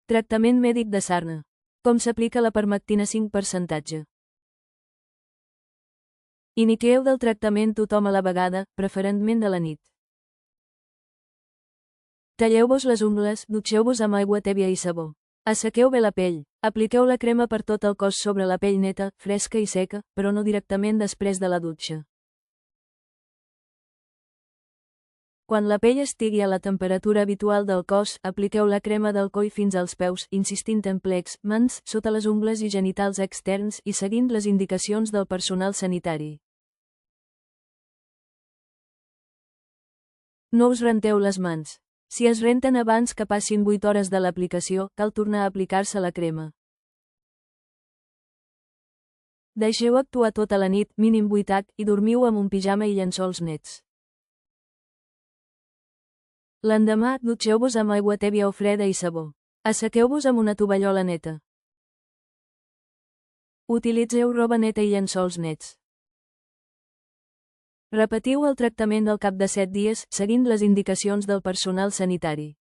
Tractament mèdic de sarna. Com s'aplica la permectina 5%? Iniquieu del tractament tothom a la vegada, preferentment de la nit. Talleu-vos les ungles, dutxeu-vos amb aigua tèbia i sabó. Assequeu bé la pell. Apliqueu la crema per tot el cos sobre la pell neta, fresca i seca, però no directament després de la dutxa. Quan la pell estigui a la temperatura habitual del cos, apliqueu la crema del coll fins als peus, insistint en plecs, mans, sota les ungles i genitals externs i seguint les indicacions del personal sanitari. No us renteu les mans. Si es renten abans que passin 8 hores de l'aplicació, cal tornar a aplicar-se la crema. Deixeu actuar tota la nit, mínim 8h, i dormiu amb un pijama i llençols nets. L'endemà, dutxeu-vos amb aigua tèbia o freda i sabó. Assequeu-vos amb una tovallola neta. Utilitzeu roba neta i llençols nets. Repetiu el tractament al cap de 7 dies, seguint les indicacions del personal sanitari.